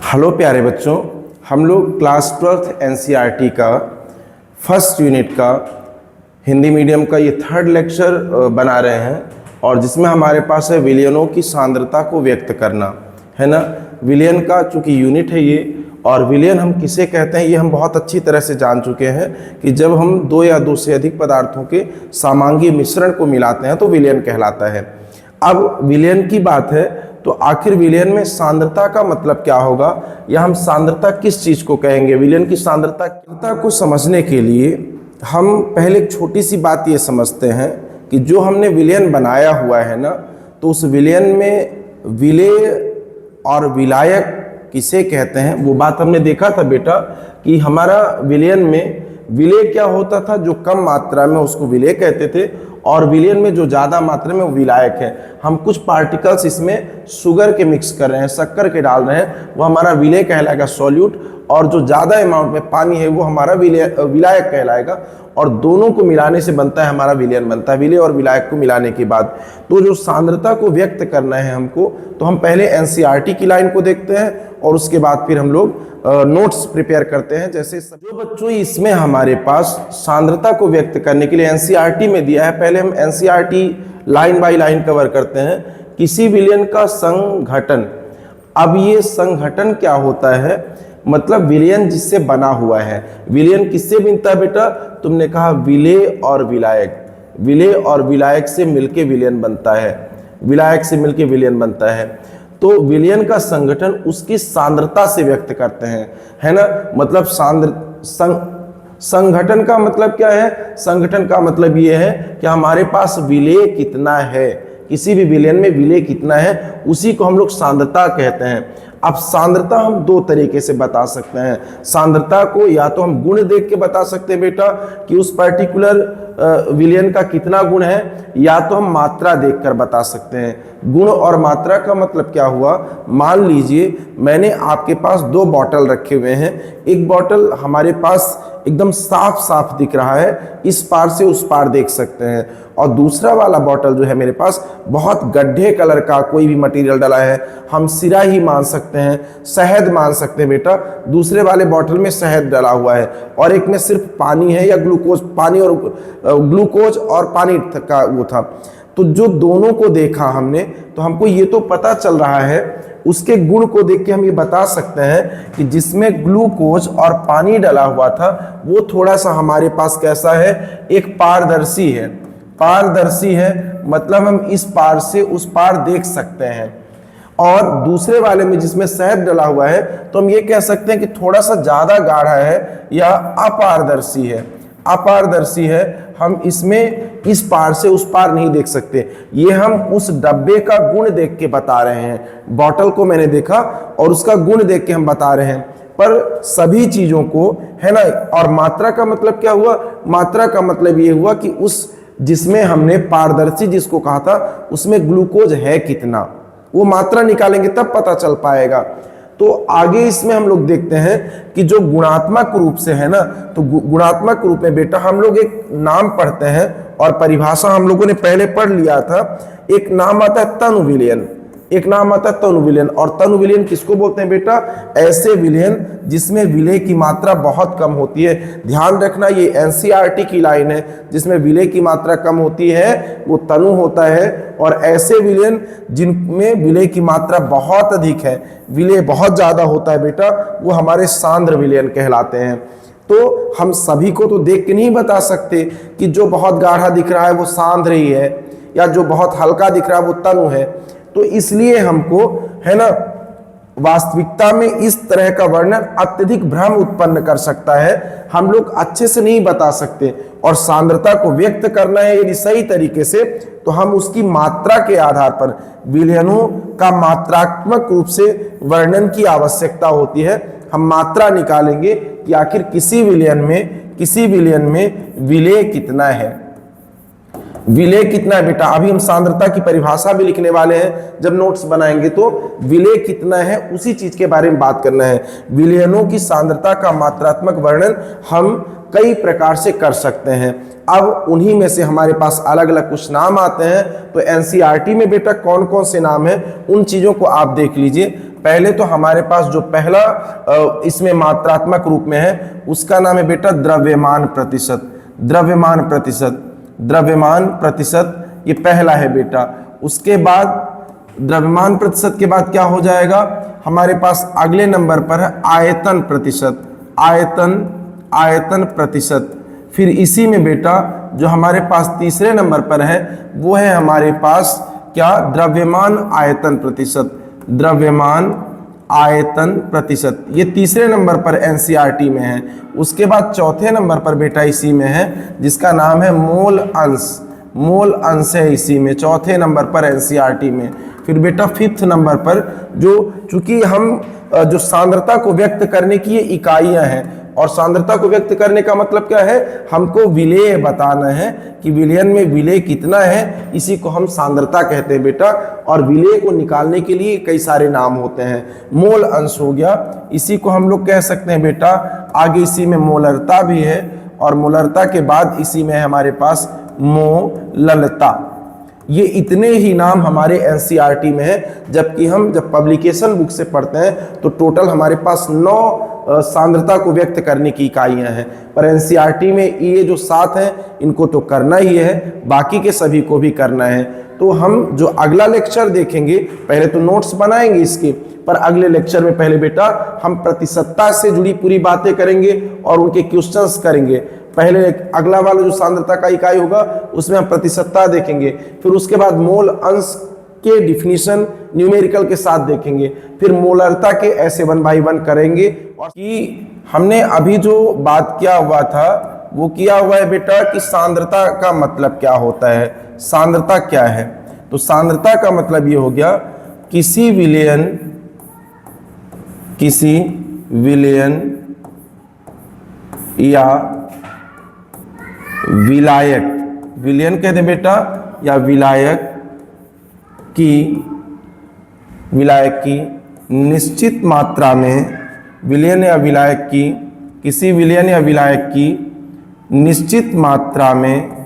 Hello प्यारे बच्चों, हम लोग क्लास 12th एनसीईआरटी का फर्स्ट यूनिट का हिंदी मीडियम का ये थर्ड लेक्चर बना रहे हैं और जिसमें हमारे पास है विलयनों की सांद्रता को व्यक्त करना, है ना। विलयन का चूँकि यूनिट है ये, और विलयन हम किसे कहते हैं ये हम बहुत अच्छी तरह से जान चुके हैं कि जब हम दो या दो से अधिक पदार्थों के समांगी मिश्रण को मिलाते हैं तो विलयन कहलाता है। अब विलयन की बात है तो आखिर विलयन में सांद्रता का मतलब क्या होगा, या हम सांद्रता किस चीज को कहेंगे। विलयन की सांद्रता को समझने के लिए हम पहले एक छोटी सी बात ये समझते हैं कि जो हमने विलयन बनाया हुआ है ना, तो उस विलयन में विलेय और विलायक किसे कहते हैं वो बात हमने देखा था बेटा कि हमारा विलयन में विलेय क्या होता था, जो कम मात्रा में उसको विलेय कहते थे, और विलयन में जो ज़्यादा मात्रा में वो विलायक है। हम कुछ पार्टिकल्स इसमें शुगर के मिक्स कर रहे हैं, शक्कर के डाल रहे हैं, वो हमारा विलेय कहलाएगा सॉल्यूट, और जो ज़्यादा अमाउंट में पानी है वो हमारा विलायक कहलाएगा, और दोनों को मिलाने से बनता है हमारा विलयन बनता है, विलेय और विलायक को मिलाने के बाद। तो जो सांद्रता को व्यक्त करना है हमको, तो हम पहले एनसीईआरटी की लाइन को देखते हैं और उसके बाद फिर हम लोग नोट्स प्रिपेयर करते हैं। जैसे जो बच्चों इसमें हमारे पास सांद्रता को व्यक्त करने के लिए एनसीईआरटी में दिया है, पहले हम NCERT line by line cover करते हैं। किसी विलयन का संघटन, अब ये संघटन क्या होता है, मतलब विलयन जिससे बना हुआ है। विलयन किससे बनता है बेटा, तुमने कहा विलेय और विलायक, विलेय और विलायक से मिलके विलयन बनता है, विलायक से मिलके विलयन बनता है। तो विलयन का संगठन उसकी सांद्रता से व्यक्त करते हैं, है ना। मतलब संगठन का मतलब क्या है, संगठन का मतलब ये है कि हमारे पास विलेय कितना है, किसी भी विलयन में विलेय कितना है, उसी को हम लोग सांद्रता कहते हैं। अब सांद्रता हम दो तरीके से बता सकते हैं। सांद्रता को या तो हम गुण देख के बता सकते हैं बेटा कि उस पर्टिकुलर विलयन का कितना गुण है, या तो हम मात्रा देखकर बता सकते हैं। गुण और मात्रा का मतलब क्या हुआ, मान लीजिए मैंने आपके पास दो बॉटल रखे हुए हैं, एक बॉटल हमारे पास एकदम साफ साफ दिख रहा है, इस पार से उस पार देख सकते हैं, और दूसरा वाला बॉटल जो है मेरे पास बहुत गड्ढे कलर का कोई भी मटेरियल डाला है, हम सिरा ही मान सकते हैं, शहद मान सकते हैं बेटा। दूसरे वाले बॉटल में शहद डाला हुआ है और एक में सिर्फ पानी है या ग्लूकोज, पानी और ग्लूकोज और पानी का वो था। तो जो दोनों को देखा हमने, तो हमको ये तो पता चल रहा है, उसके गुण को देख के हम ये बता सकते हैं कि जिसमें ग्लूकोज और पानी डाला हुआ था वो थोड़ा सा हमारे पास कैसा है, एक पारदर्शी है। पारदर्शी है मतलब हम इस पार से उस पार देख सकते हैं। और दूसरे वाले में जिसमें शहद डाला हुआ है, तो हम ये कह सकते हैं कि थोड़ा सा ज्यादा गाढ़ा है या अपारदर्शी है। अपारदर्शी है, हम इसमें इस पार से उस पार नहीं देख सकते। ये हम उस डब्बे का गुण देख के बता रहे हैं। बॉटल को मैंने देखा और उसका गुण देख के हम बता रहे हैं, पर सभी चीजों को, है ना। और मात्रा का मतलब क्या हुआ, मात्रा का मतलब ये हुआ कि उस जिसमें हमने पारदर्शी जिसको कहा था उसमें ग्लूकोज है कितना, वो मात्रा निकालेंगे तब पता चल पाएगा। तो आगे इसमें हम लोग देखते हैं कि जो गुणात्मक रूप से है ना, तो गुणात्मक रूप में बेटा हम लोग एक नाम पढ़ते हैं और परिभाषा हम लोगों ने पहले पढ़ लिया था। एक नाम आता है तनु विलयन, एक नाम आता है तनु विलयन। और तनु विलयन किसको बोलते हैं बेटा, ऐसे विलयन जिसमें विलेय की मात्रा बहुत कम होती है। ध्यान रखना ये एनसीईआरटी की लाइन है, जिसमें विलेय की मात्रा कम होती है वो तनु होता है, और ऐसे विलयन जिनमें विलेय की मात्रा बहुत अधिक है, विलेय बहुत ज्यादा होता है बेटा, वो हमारे सांद्र विलयन कहलाते हैं। तो हम सभी को तो देख के नहीं बता सकते कि जो बहुत गाढ़ा दिख रहा है वो सांद्र ही है, या जो बहुत हल्का दिख रहा है वो तनु है। तो इसलिए हमको, है ना, वास्तविकता में इस तरह का वर्णन अत्यधिक भ्रम उत्पन्न कर सकता है, हम लोग अच्छे से नहीं बता सकते। और सांद्रता को व्यक्त करना है यदि सही तरीके से, तो हम उसकी मात्रा के आधार पर विलयनों का मात्रात्मक रूप से वर्णन की आवश्यकता होती है। हम मात्रा निकालेंगे कि आखिर किसी विलयन में विलेय कितना है। विलेय कितना है बेटा, अभी हम सांद्रता की परिभाषा भी लिखने वाले हैं जब नोट्स बनाएंगे, तो विलेय कितना है उसी चीज के बारे में बात करना है। विलयनों की सांद्रता का मात्रात्मक वर्णन हम कई प्रकार से कर सकते हैं। अब उन्हीं में से हमारे पास अलग अलग कुछ नाम आते हैं, तो एनसीईआरटी में बेटा कौन कौन से नाम हैं उन चीजों को आप देख लीजिए। पहले तो हमारे पास जो पहला इसमें मात्रात्मक रूप में है उसका नाम है बेटा द्रव्यमान प्रतिशत। द्रव्यमान प्रतिशत, द्रव्यमान प्रतिशत ये पहला है बेटा। उसके बाद द्रव्यमान प्रतिशत के बाद क्या हो जाएगा, हमारे पास अगले नंबर पर है आयतन प्रतिशत। आयतन प्रतिशत। फिर इसी में बेटा जो हमारे पास तीसरे नंबर पर है वो है हमारे पास क्या, द्रव्यमान आयतन प्रतिशत। द्रव्यमान आयतन प्रतिशत ये तीसरे नंबर पर एनसीईआरटी में है। उसके बाद चौथे नंबर पर बेटा इसी में है जिसका नाम है मोल अंश। मोल अंश है इसी में चौथे नंबर पर एनसीईआरटी में। फिर बेटा फिफ्थ नंबर पर जो, चूंकि हम जो सांद्रता को व्यक्त करने की ये इकाइयां हैं, और सांद्रता को व्यक्त करने का मतलब क्या है, हमको विलेय बताना है कि विलयन में विलेय कितना है, इसी को हम सांद्रता कहते हैं बेटा। और विलेय को निकालने के लिए कई सारे नाम होते हैं। मोल अंश हो गया, इसी को हम लोग कह सकते हैं बेटा। आगे इसी में मोलरता भी है, और मोलरता के बाद इसी में हमारे पास मोललता। ये इतने ही नाम हमारे एनसीईआरटी में है, जबकि हम जब पब्लिकेशन बुक से पढ़ते हैं तो टोटल हमारे पास 9 सांद्रता को व्यक्त करने की इकाइयां हैं, पर एनसीईआरटी में ये जो 7 हैं इनको तो करना ही है, बाकी के सभी को भी करना है। तो हम जो अगला लेक्चर देखेंगे, पहले तो नोट्स बनाएंगे इसके, पर अगले लेक्चर में पहले बेटा हम प्रतिशतता से जुड़ी पूरी बातें करेंगे और उनके क्वेश्चंस करेंगे। पहले अगला वाला जो सांद्रता का इकाई होगा उसमें हम प्रतिशतता देखेंगे, फिर उसके बाद मोल अंश के डिफिनीशन न्यूमेरिकल के साथ देखेंगे, फिर मोलरता के ऐसे 1 बाय 1 करेंगे। और कि हमने अभी जो बात किया हुआ था वो किया हुआ है बेटा कि सांद्रता का मतलब क्या होता है। सांद्रता क्या है, तो सांद्रता का मतलब ये हो गया किसी विलयन या विलायक, विलयन कहते हैं बेटा, या विलायक की निश्चित मात्रा में, विलयन या विलायक की, किसी विलयन या विलायक की निश्चित मात्रा में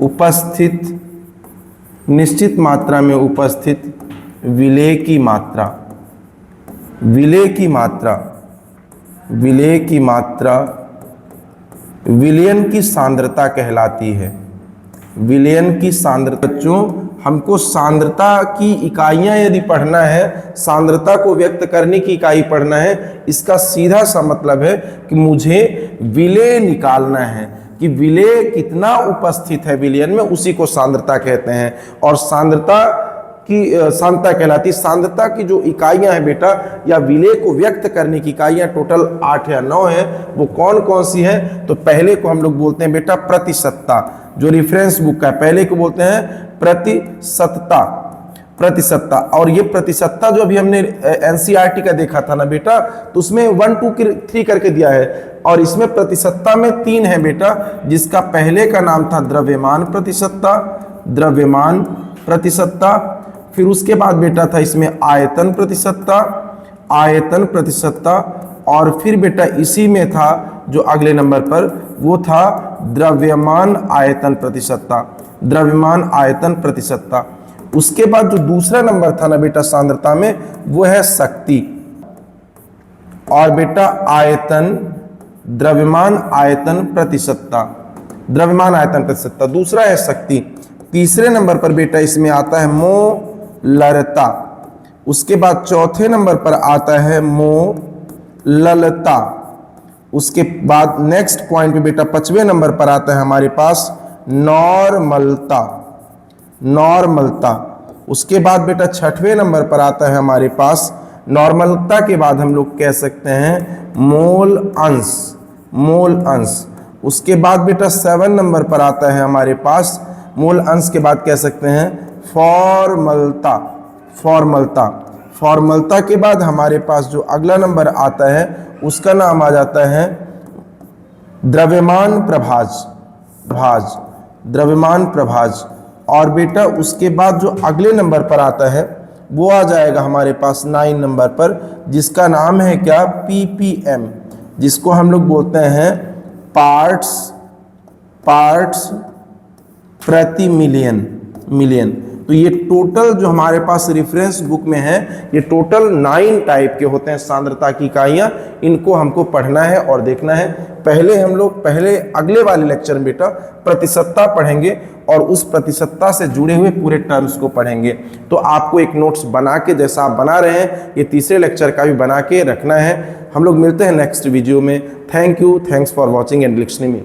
उपस्थित विलेय की मात्रा विलयन की सांद्रता कहलाती है। विलयन की सांद्रता, बच्चों हमको सांद्रता की इकाइयां यदि पढ़ना है, सांद्रता को व्यक्त करने की इकाई पढ़ना है, इसका सीधा सा मतलब है कि मुझे विलेय निकालना है कि विलेय कितना उपस्थित है विलयन में, उसी को सांद्रता कहते हैं। और सांद्रता कहलाती। सांद्रता की जो इकाइयां हैं बेटा, या विलेय को व्यक्त करने की इकाइयां टोटल 8 या 9 है। वो कौन कौन सी है, तो पहले को हम लोग बोलते हैं बेटा प्रतिशतता, जो रेफरेंस बुक का है, पहले को बोलते हैं प्रतिशतता। और ये प्रतिशतता जो अभी हमने एनसीईआरटी का देखा था ना बेटा, तो उसमें 1 2 3 करके दिया है, और इसमें प्रतिशतता में 3 है बेटा, जिसका पहले का नाम था द्रव्यमान प्रतिशतता। फिर उसके बाद बेटा था इसमें आयतन प्रतिशतता, और फिर बेटा इसी में था जो अगले नंबर पर वो था द्रव्यमान आयतन प्रतिशतता। उसके बाद जो दूसरा नंबर था ना बेटा सांद्रता में, वो है शक्ति। और बेटा द्रव्यमान आयतन प्रतिशतता, दूसरा है शक्ति। तीसरे नंबर पर बेटा इसमें आता है मोलरता। उसके बाद चौथे नंबर पर आता है मोललता। उसके बाद नेक्स्ट पॉइंट पे बेटा 5वें नंबर पर आता है हमारे पास नॉर्मलता। उसके बाद बेटा 6वें नंबर पर आता है हमारे पास नॉर्मलता के बाद हम लोग कह सकते हैं मोल अंश। उसके बाद बेटा 7 नंबर पर आता है हमारे पास मोल अंश के बाद कह सकते हैं फॉर्मलता। फॉर्मलता के बाद हमारे पास जो अगला नंबर आता है उसका नाम आ जाता है द्रव्यमान प्रभाज, द्रव्यमान प्रभाज। और बेटा उसके बाद जो अगले नंबर पर आता है वो आ जाएगा हमारे पास 9 नंबर पर, जिसका नाम है क्या, ppm, जिसको हम लोग बोलते हैं पार्ट्स प्रति मिलियन। तो ये टोटल जो हमारे पास रेफरेंस बुक में है, ये टोटल 9 टाइप के होते हैं सांद्रता की इकाइयाँ। इनको हमको पढ़ना है और देखना है। पहले हम लोग अगले वाले लेक्चर में बेटा प्रतिशतता पढ़ेंगे और उस प्रतिशतता से जुड़े हुए पूरे टर्म्स को पढ़ेंगे। तो आपको एक नोट्स बना के, जैसा आप बना रहे हैं, ये तीसरे लेक्चर का भी बना के रखना है। हम लोग मिलते हैं नेक्स्ट वीडियो में। Thank you, thanks for watching and listening me.